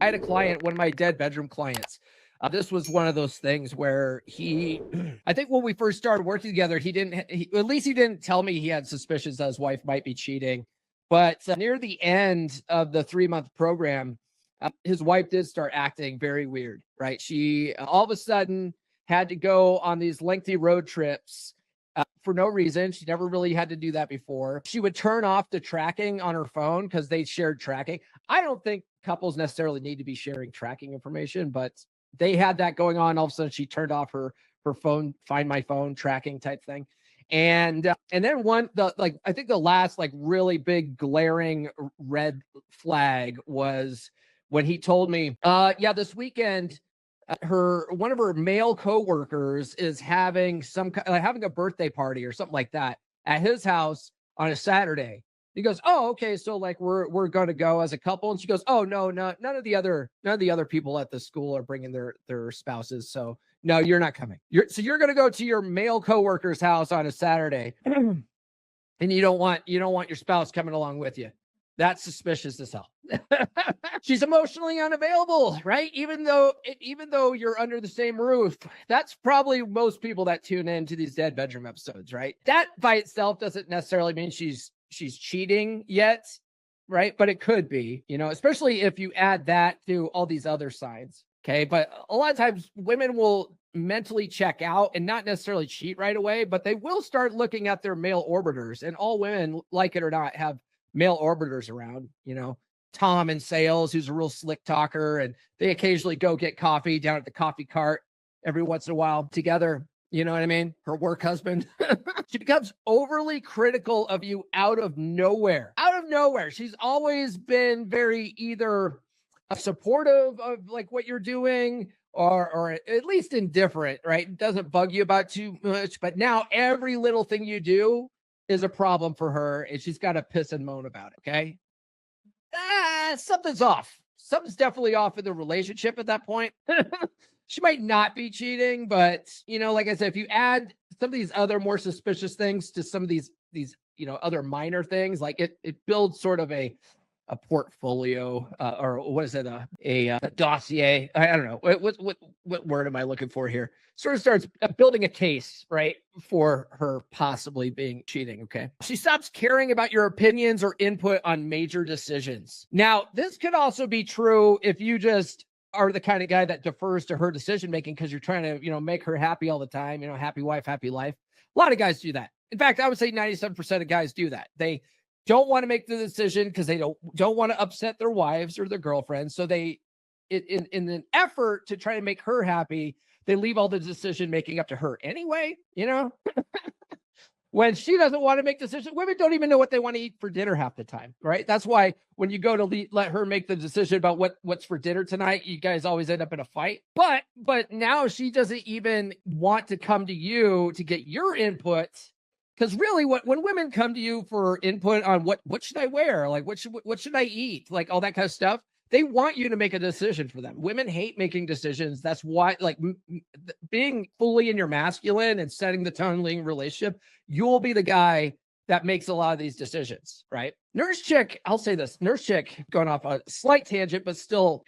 I had a client, one of my dead bedroom clients. This was one of those things where I think when we first started working together, at least he didn't tell me he had suspicions that his wife might be cheating. But near the end of the 3-month program, his wife did start acting very weird, right? She all of a sudden had to go on these lengthy road trips for no reason. She never really had to do that before. She would turn off the tracking on her phone because they shared tracking. I don't think couples necessarily need to be sharing tracking information, but they had that going on. All of a sudden, she turned off her phone, find my phone tracking type thing. And then I think the last like really big glaring red flag was when he told me, yeah, this weekend one of her male coworkers is having having a birthday party or something like that at his house on a Saturday. He goes, "Oh, okay, so like we're going to go as a couple." And she goes, "Oh, no, none of the other people at the school are bringing their spouses. So no, you're not coming. You're going to go to your male coworker's house on a Saturday, and you don't want your spouse coming along with you. That's suspicious as hell." She's emotionally unavailable, right? Even though you're under the same roof. That's probably most people that tune into these dead bedroom episodes, right? That by itself doesn't necessarily mean she's cheating yet, right? But it could be, especially if you add that to all these other signs. Okay. But a lot of times women will mentally check out and not necessarily cheat right away, but they will start looking at their male orbiters. And all women, like it or not, have male orbiters around, Tom in sales, who's a real slick talker, and they occasionally go get coffee down at the coffee cart every once in a while together. You know what I mean? Her work husband. She becomes overly critical of you out of nowhere. Out of nowhere. She's always been very either supportive of like what you're doing or at least indifferent, right? It doesn't bug you about too much, but now every little thing you do is a problem for her and she's got to piss and moan about it. Okay. Something's off. Something's definitely off in the relationship at that point. She might not be cheating, but like I said, if you add some of these other more suspicious things to some of these other minor things, like it builds sort of a portfolio or what is it a dossier. I don't know what word am I looking for here. Sort of starts building a case, right, for her possibly being cheating. Okay, she stops caring about your opinions or input on major decisions. Now this could also be true if you just are the kind of guy that defers to her decision making because you're trying to make her happy all the time. Happy wife, happy life. A lot of guys do that. In fact, I would say 97% of guys do that. They don't want to make the decision because they don't want to upset their wives or their girlfriends. So they, in an effort to try to make her happy, they leave all the decision making up to her anyway. When she doesn't want to make decisions, women don't even know what they want to eat for dinner half the time, right? That's why when you go to let her make the decision about what's for dinner tonight, you guys always end up in a fight. But now she doesn't even want to come to you to get your input. Because really, when women come to you for input on what should I wear, like what should I eat, like all that kind of stuff, they want you to make a decision for them. Women hate making decisions. That's why, like, being fully in your masculine and setting the tone in relationship, you'll be the guy that makes a lot of these decisions, right? Nurse chick, I'll say this, nurse chick, going off a slight tangent, but still,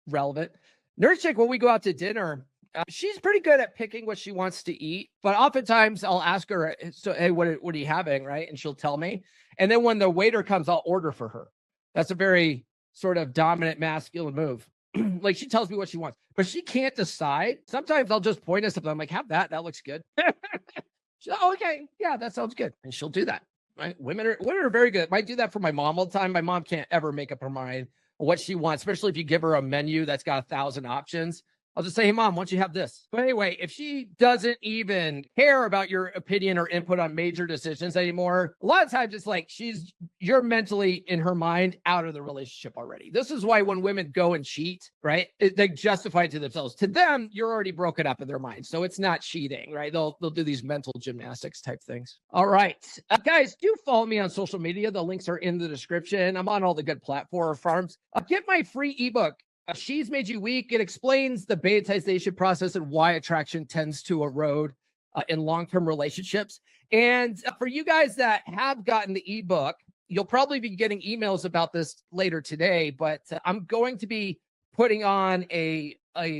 relevant. Nurse chick, when we go out to dinner, she's pretty good at picking what she wants to eat, but oftentimes I'll ask her, so, hey, what are you having, right? And she'll tell me. And then when the waiter comes, I'll order for her. That's a very sort of dominant masculine move. Like she tells me what she wants, but she can't decide. Sometimes I'll just point at something. I'm like, have that. That looks good. She's like, oh, okay. Yeah, that sounds good. And she'll do that. Right? Women are very good. Might do that for my mom all the time. My mom can't ever make up her mind what she wants, especially if you give her a menu that's got 1,000 options. I'll just say, hey, mom, why don't you have this? But anyway, if she doesn't even care about your opinion or input on major decisions anymore, a lot of times it's like you're mentally in her mind out of the relationship already. This is why when women go and cheat, right, they justify it to themselves. To them, you're already broken up in their mind. So it's not cheating, right? They'll do these mental gymnastics type things. All right. Guys, do follow me on social media. The links are in the description. I'm on all the good platforms. Get my free ebook. She's Made You Weak. It explains the betaization process and why attraction tends to erode in long-term relationships. And for you guys that have gotten the ebook, you'll probably be getting emails about this later today, but I'm going to be putting on a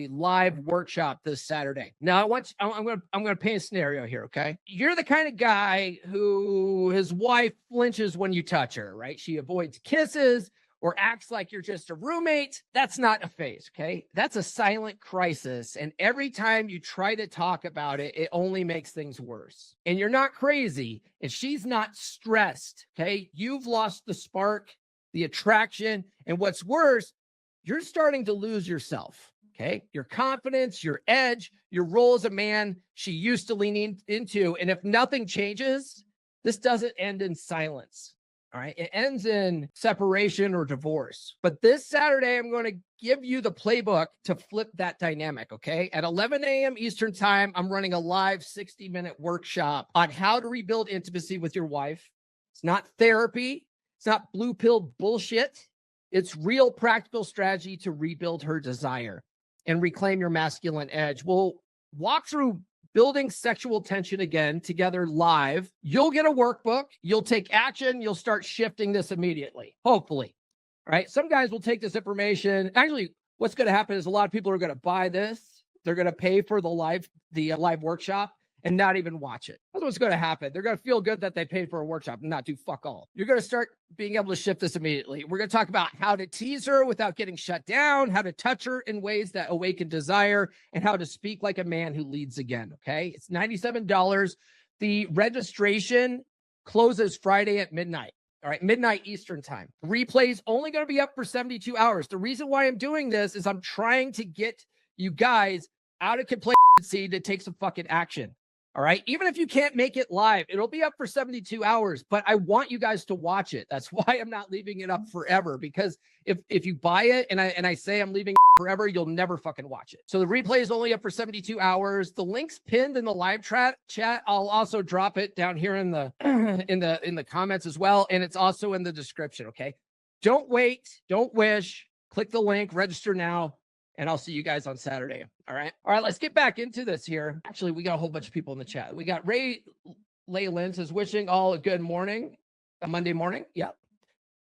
live workshop this Saturday. Now I'm gonna paint a scenario here, okay? You're the kind of guy who his wife flinches when you touch her, right? She avoids kisses or acts like you're just a roommate. That's not a phase, okay? That's a silent crisis. And every time you try to talk about it, it only makes things worse. And you're not crazy, and she's not stressed, okay? You've lost the spark, the attraction, and what's worse, you're starting to lose yourself. Okay, your confidence, your edge, your role as a man she used to lean into. And if nothing changes, this doesn't end in silence. All right, it ends in separation or divorce. But this Saturday, I'm going to give you the playbook to flip that dynamic. Okay, at 11 a.m. Eastern time, I'm running a live 60-minute workshop on how to rebuild intimacy with your wife. It's not therapy, it's not blue pill bullshit. It's real practical strategy to rebuild her desire and reclaim your masculine edge. We'll walk through building sexual tension again together live. You'll get a workbook. You'll take action. You'll start shifting this immediately, hopefully. All right. Some guys will take this information. Actually, what's going to happen is a lot of people are going to buy this. They're going to pay for the live workshop and not even watch it. That's what's going to happen. They're going to feel good that they paid for a workshop and not do fuck all. You're going to start being able to shift this immediately. We're going to talk about how to tease her without getting shut down, how to touch her in ways that awaken desire, and how to speak like a man who leads again, okay? It's $97. The registration closes Friday at midnight. All right, midnight Eastern time. Replay's only going to be up for 72 hours. The reason why I'm doing this is I'm trying to get you guys out of complacency to take some fucking action. All right. Even if you can't make it live, it'll be up for 72 hours, but I want you guys to watch it. That's why I'm not leaving it up forever, because if you buy it and I say I'm leaving it forever, you'll never fucking watch it. So the replay is only up for 72 hours. The link's pinned in the live chat. I'll also drop it down here in the in the comments as well. And it's also in the description. Okay. Don't wait. Don't wish. Click the link, register now. And I'll see you guys on Saturday. All right. All right. Let's get back into this here. Actually, we got a whole bunch of people in the chat. We got Ray Leyland says, wishing all a good morning, a Monday morning. Yep.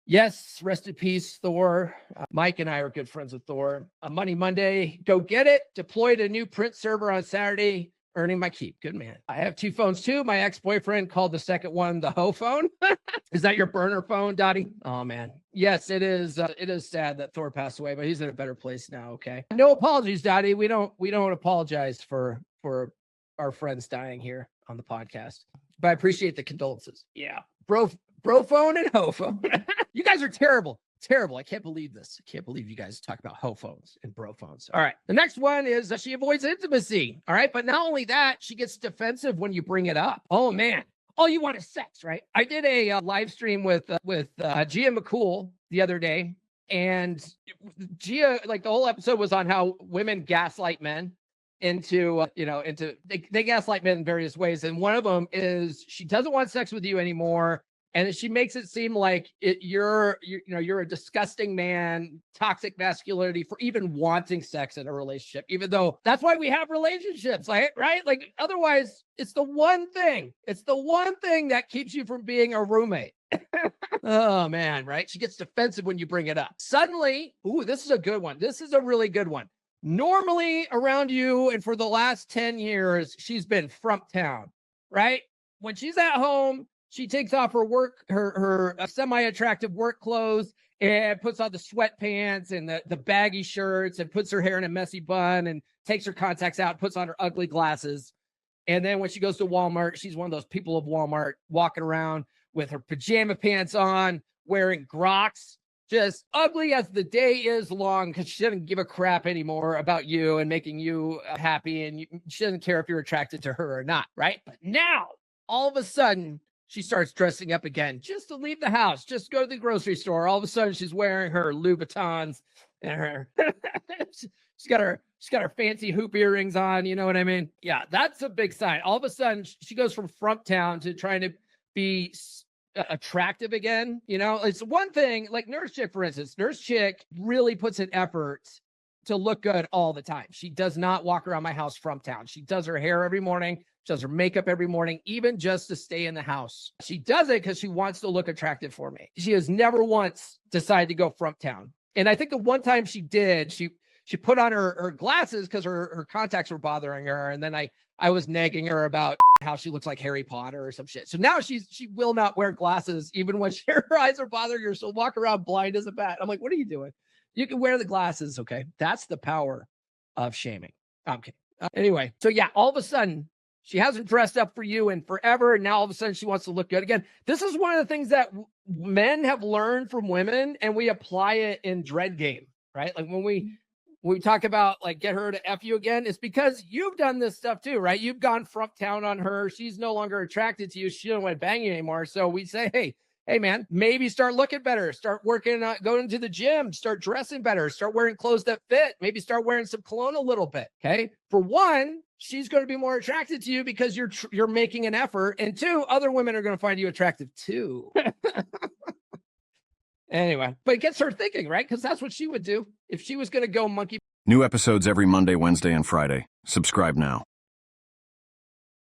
Yes. Rest in peace, Thor. Mike and I are good friends with Thor. Money Monday. Go get it. Deployed a new print server on Saturday. Earning my keep. Good man. I have two phones too. My ex-boyfriend called the second one the hoe phone. Is that your burner phone, Dottie? Oh man. Yes, it is. It is sad that Thor passed away, but he's in a better place now. Okay. No apologies, Dottie. We don't apologize for our friends dying here on the podcast, but I appreciate the condolences. Yeah. Bro phone and hoe phone. You guys are terrible. Terrible. I can't believe this. I can't believe you guys talk about hoe phones and bro phones. All right. The next one is she avoids intimacy. All right. But not only that, she gets defensive when you bring it up. Oh, man. All you want is sex, right? I did a live stream with Gia McCool the other day. And Gia, like the whole episode was on how women gaslight men into they gaslight men in various ways. And one of them is she doesn't want sex with you anymore. And she makes it seem like you're a disgusting man, toxic masculinity for even wanting sex in a relationship, even though that's why we have relationships, right? Like otherwise, it's the one thing that keeps you from being a roommate. Oh man, right? She gets defensive when you bring it up. Suddenly, ooh, this is a good one. This is a really good one. Normally around you, and for the last 10 years, she's been frump town, right? When she's at home, she takes off her semi-attractive work clothes and puts on the sweatpants and the baggy shirts and puts her hair in a messy bun and takes her contacts out, puts on her ugly glasses. And then when she goes to Walmart, she's one of those people of Walmart walking around with her pajama pants on, wearing Crocs, just ugly as the day is long because she doesn't give a crap anymore about you and making you happy. And she doesn't care if you're attracted to her or not, right? But now, all of a sudden, she starts dressing up again just to leave the house, just go to the grocery store. All of a sudden, she's wearing her Louboutins and her she's got her fancy hoop earrings on. You know what I mean? Yeah, that's a big sign. All of a sudden, she goes from frump town to trying to be attractive again. You know, it's one thing like Nurse Chick, for instance. Nurse Chick really puts an effort to look good all the time. She does not walk around my house frump town. She does her hair every morning. She does her makeup every morning, even just to stay in the house. She does it because she wants to look attractive for me. She has never once decided to go frump town. And I think the one time she did, she she put on her glasses because her contacts were bothering her. And then I was nagging her about how she looks like Harry Potter or some shit. So now she will not wear glasses even when her eyes are bothering her. She'll walk around blind as a bat. I'm like, what are you doing? You can wear the glasses. Okay. That's the power of shaming. Okay. Anyway, so yeah, all of a sudden she hasn't dressed up for you in forever. And now all of a sudden she wants to look good again. This is one of the things that men have learned from women, and we apply it in Dread Game, right? Like when we talk about like get her to F you again, it's because you've done this stuff too, right? You've gone front town on her. She's no longer attracted to you. She don't want to bang you anymore. So we say, hey man, maybe start looking better, start working, going to the gym, start dressing better, start wearing clothes that fit, maybe start wearing some cologne a little bit. Okay. For one, she's going to be more attracted to you because you're making an effort. And two, other women are going to find you attractive too. Anyway, but it gets her thinking, right? Because that's what she would do if she was going to go monkey. New episodes every Monday, Wednesday, and Friday. Subscribe now.